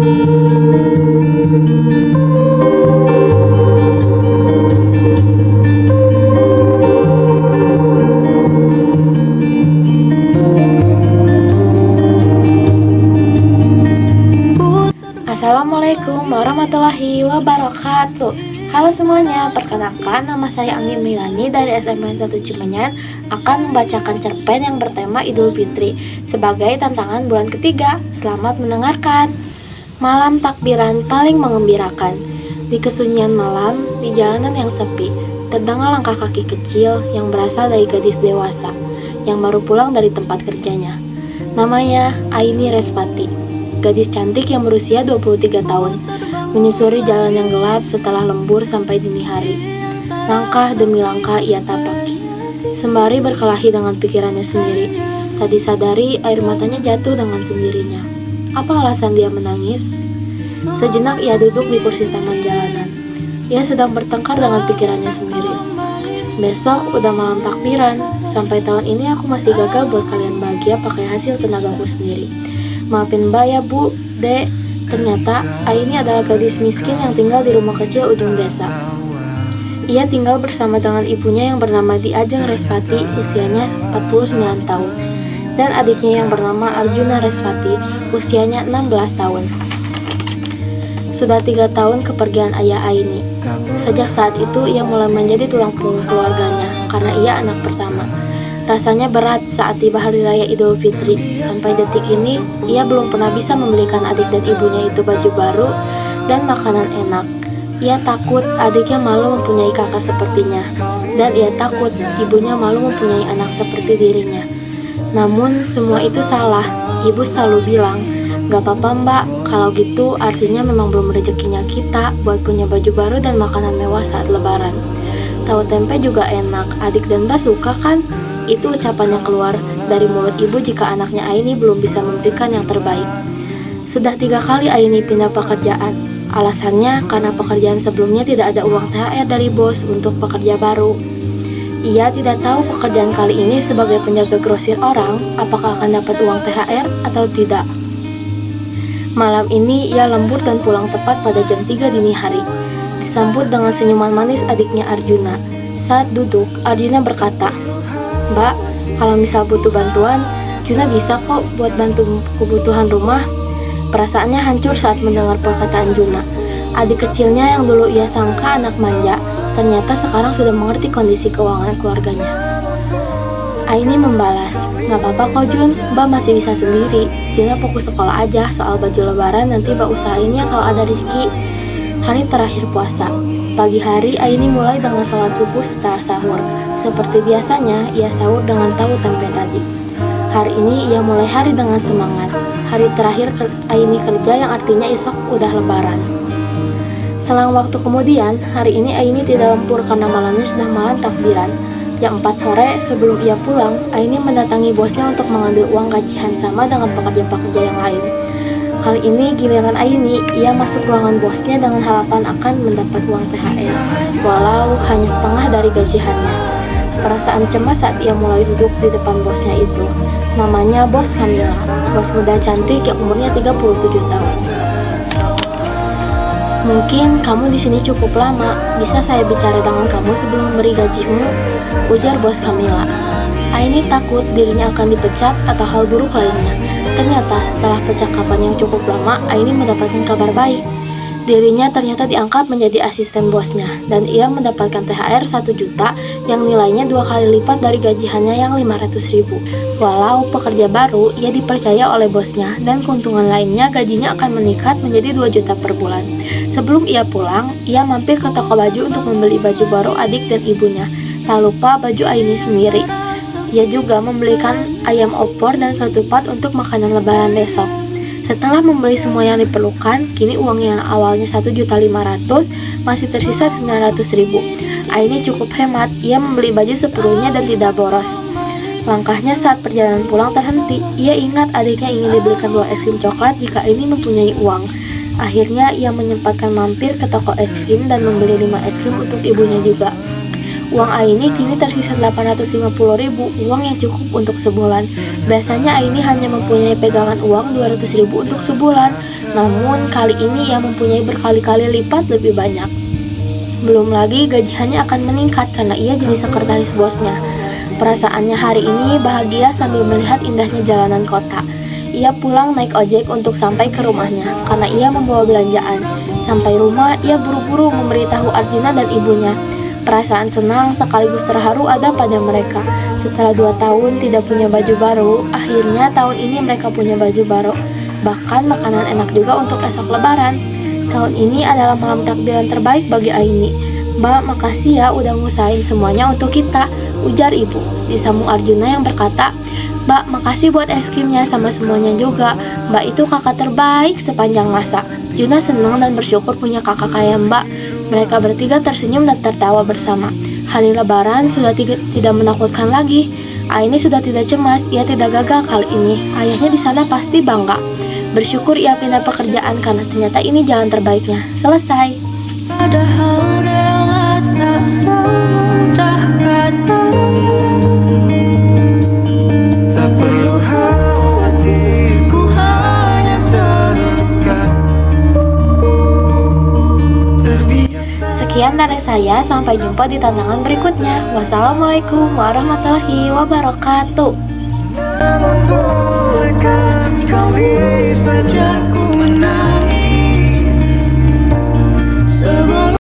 Assalamualaikum warahmatullahi wabarakatuh. Halo semuanya, perkenalkan nama saya Angin Milani dari SMN 1 Cimenyan akan membacakan cerpen yang bertema Idul Fitri sebagai tantangan bulan ketiga. Selamat mendengarkan. Malam takbiran paling mengembirakan. Di kesunyian malam, di jalanan yang sepi, terdengar langkah kaki kecil yang berasal dari gadis dewasa yang baru pulang dari tempat kerjanya. Namanya Aini Respati, gadis cantik yang berusia 23 tahun, menyusuri jalan yang gelap setelah lembur sampai dini hari. Langkah demi langkah ia tapaki, sembari berkelahi dengan pikirannya sendiri. Tak disadari air matanya jatuh dengan sendirinya. Apa alasan dia menangis? Sejenak ia duduk di kursi taman jalanan. Ia sedang bertengkar dengan pikirannya sendiri. Besok udah malam takbiran. Sampai tahun ini aku masih gagal buat kalian bahagia pakai hasil tenagaku sendiri. Maafin Mbak ya Bu, Dek. Ternyata Aini adalah gadis miskin yang tinggal di rumah kecil ujung desa. Ia tinggal bersama dengan ibunya yang bernama Di Ajeng Respati, usianya 49 tahun, dan adiknya yang bernama Arjuna Respati, usianya 16 tahun. Sudah 3 tahun kepergian ayah Aini. Sejak saat itu ia mulai menjadi tulang punggung keluarganya karena ia anak pertama. Rasanya berat saat tiba hari raya Idul Fitri. Sampai detik ini, ia belum pernah bisa membelikan adik dan ibunya itu baju baru dan makanan enak. Ia takut adiknya malu mempunyai kakak sepertinya, dan ia takut ibunya malu mempunyai anak seperti dirinya. Namun, semua itu salah. Ibu selalu bilang, "Gak apa-apa Mbak, kalau gitu artinya memang belum rezekinya kita buat punya baju baru dan makanan mewah saat lebaran. Tahu tempe juga enak, adik dan Mbak suka kan?" Itu ucapannya keluar dari mulut ibu jika anaknya Aini belum bisa memberikan yang terbaik. Sudah 3 kali Aini pindah pekerjaan. Alasannya karena pekerjaan sebelumnya tidak ada uang THR dari bos untuk pekerja baru. Ia tidak tahu pekerjaan kali ini sebagai penjaga grosir orang apakah akan dapat uang THR atau tidak. Malam ini ia lembur dan pulang tepat pada jam 3 dini hari. Disambut dengan senyuman manis adiknya Arjuna. Saat duduk, Arjuna berkata, "Mbak, kalau misal butuh bantuan, Juna bisa kok buat bantu kebutuhan rumah." Perasaannya hancur saat mendengar perkataan Juna. Adik kecilnya yang dulu ia sangka anak manja, ternyata sekarang sudah mengerti kondisi keuangan keluarganya. Aini membalas, "Gak apa-apa kok Jun, Mbak masih bisa sendiri. Juna fokus sekolah aja, soal baju lebaran nanti Mbak usahain ya kalau ada rezeki." Hari terakhir puasa. Pagi hari Aini mulai dengan sholat subuh setelah sahur. Seperti biasanya, ia sahur dengan tahu tempe tadi. Hari ini ia mulai hari dengan semangat. Hari terakhir Aini kerja yang artinya esok udah lebaran. Selang waktu kemudian, hari ini Aini tidak lembur karena malamnya sudah malam takbiran. Jam 4 sore sebelum ia pulang, Aini mendatangi bosnya untuk mengambil uang gajian sama dengan pekerja-pekerja yang lain. Kali ini giliran Aini, ia masuk ruangan bosnya dengan harapan akan mendapat uang THR, walau hanya setengah dari gajiannya. Perasaan cemas saat ia mulai duduk di depan bosnya itu. Namanya Bos Kamila, bos muda cantik yang umurnya 37 tahun. "Mungkin kamu di sini cukup lama. Bisa saya bicara dengan kamu sebelum memberi gajimu?" ujar Bos Kamila. Aini takut dirinya akan dipecat atau hal buruk lainnya. Ternyata setelah percakapan yang cukup lama, Aini mendapatkan kabar baik. Dirinya ternyata diangkat menjadi asisten bosnya, dan ia mendapatkan THR 1 juta yang nilainya 2 kali lipat dari gajiannya yang 500.000. Walau pekerja baru, ia dipercaya oleh bosnya, dan keuntungan lainnya gajinya akan meningkat menjadi 2 juta per bulan. Sebelum ia pulang, ia mampir ke toko baju untuk membeli baju baru adik dan ibunya. Tak lupa baju Aini sendiri. Ia juga membelikan ayam opor dan ketupat untuk makanan lebaran besok. Setelah membeli semua yang diperlukan, kini uang yang awalnya 1.500.000 masih tersisa 900.000. Aini cukup hemat, ia membeli baju sepenuhnya dan tidak boros. Langkahnya saat perjalanan pulang terhenti. Ia ingat adiknya ingin dibelikan 2 es krim coklat jika Aini mempunyai uang. Akhirnya ia menyempatkan mampir ke toko es krim dan membeli 5 es krim untuk ibunya juga. Uang Aini kini tersisa 850.000, uang yang cukup untuk sebulan. Biasanya Aini hanya mempunyai pegangan uang 200.000 untuk sebulan, namun kali ini ia mempunyai berkali-kali lipat lebih banyak. Belum lagi gajiannya akan meningkat karena ia jadi sekretaris bosnya. Perasaannya hari ini bahagia sambil melihat indahnya jalanan kota. Ia pulang naik ojek untuk sampai ke rumahnya karena ia membawa belanjaan. Sampai rumah, ia buru-buru memberitahu Arjuna dan ibunya. Perasaan senang sekaligus terharu ada pada mereka. Setelah 2 tahun tidak punya baju baru, akhirnya tahun ini mereka punya baju baru. Bahkan makanan enak juga untuk esok lebaran. Tahun ini adalah malam takbiran terbaik bagi Aini. Mbak, makasih ya udah ngusahain semuanya untuk kita, ujar ibu. Disambung Arjuna yang berkata, Mbak, makasih buat es krimnya sama semuanya juga. Mbak itu kakak terbaik sepanjang masa. Juna senang dan bersyukur punya kakak kayak Mbak. Mereka bertiga tersenyum dan tertawa bersama. Hari lebaran sudah tidak menakutkan lagi. Aini sudah tidak cemas, ia tidak gagal kali ini. Ayahnya di sana pasti bangga. Bersyukur ia pindah pekerjaan karena ternyata ini jalan terbaiknya. Selesai. Padahal rela tak semudah katanya. Tak perlu khawatir, ku hanya terluka. Sekian dari saya, sampai jumpa di tantangan berikutnya. Wassalamualaikum warahmatullahi wabarakatuh. Namun bolehkah sekali saja ku